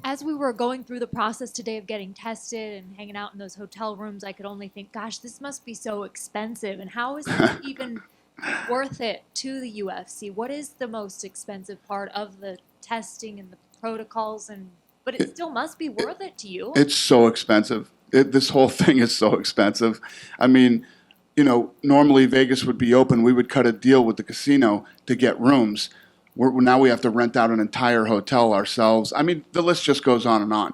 As we were going through the process today of getting tested and hanging out in those hotel rooms, I could only think, gosh, this must be so expensive. And how is it even worth it to the UFC? What is the most expensive part of the testing and the protocols? But it still must be worth it to you. It's so expensive. This whole thing is so expensive. I mean, normally Vegas would be open. We would cut a deal with the casino to get rooms. Now we have to rent out an entire hotel ourselves. I mean, the list just goes on and on.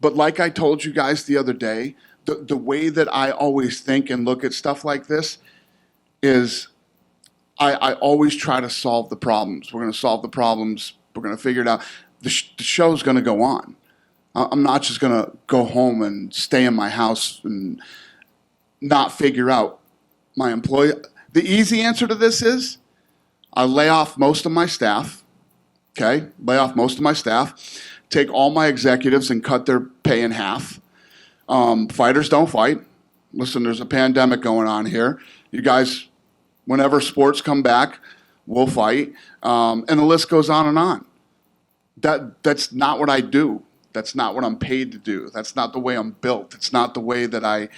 But like I told you guys the other day, the way that I always think and look at stuff like this is I always try to solve the problems. We're going to solve the problems. We're going to figure it out. The show's going to go on. I'm not just going to go home and stay in my house and not figure out my employee. The easy answer to this is I lay off most of my staff, okay? Lay off most of my staff, take all my executives and cut their pay in half. Fighters don't fight. Listen, there's a pandemic going on here. You guys, whenever sports come back, we'll fight. And the list goes on and on. That's not what I do. That's not what I'm paid to do. That's not the way I'm built. It's not the way that I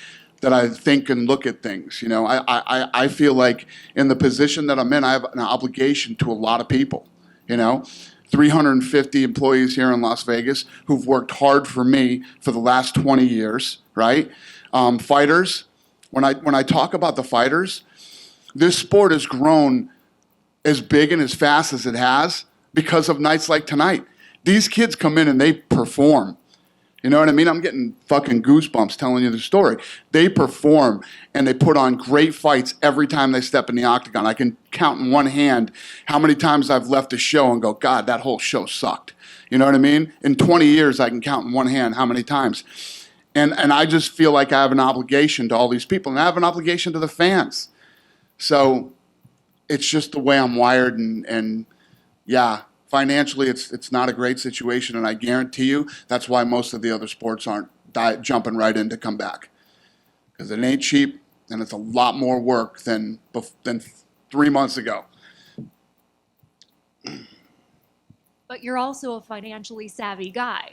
think and look at things. I feel like in the position that I'm in, I have an obligation to a lot of people. 350 employees here in Las Vegas who've worked hard for me for the last 20 years, right? Fighters, when I talk about the fighters, this sport has grown as big and as fast as it has because of nights like tonight. These kids come in and they perform. You know what I mean? I'm getting fucking goosebumps telling you the story. They perform and they put on great fights every time they step in the octagon. I can count in one hand how many times I've left a show and go, God, that whole show sucked. You know what I mean? In 20 years, I can count in one hand how many times. And I just feel like I have an obligation to all these people, and I have an obligation to the fans. So it's just the way I'm wired, and yeah, financially, it's not a great situation, and I guarantee you that's why most of the other sports aren't jumping right in to come back, because it ain't cheap, and it's a lot more work than 3 months ago. But you're also a financially savvy guy.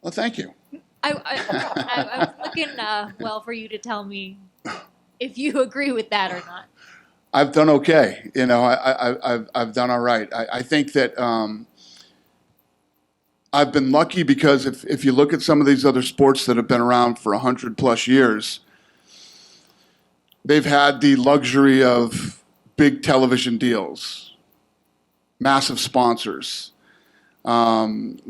Well, thank you. I was looking, for you to tell me if you agree with that or not. I've done okay. I've done all right. I think that I've been lucky because if you look at some of these other sports that have been around for 100+ years, they've had the luxury of big television deals, massive sponsors, tons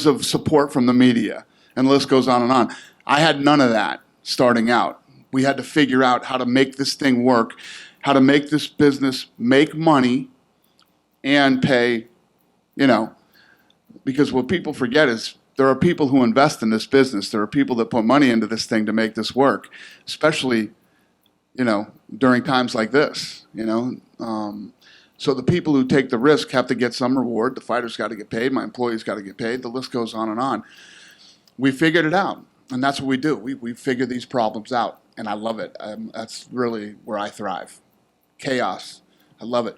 of support from the media, and the list goes on and on. I had none of that starting out. We had to figure out how to make this thing work, how to make this business make money and pay, because what people forget is there are people who invest in this business. There are people that put money into this thing to make this work, especially, during times like this, So the people who take the risk have to get some reward. The fighters got to get paid. My employees got to get paid. The list goes on and on. We figured it out, and that's what we do. We figure these problems out, and I love it. That's really where I thrive. Chaos. I love it.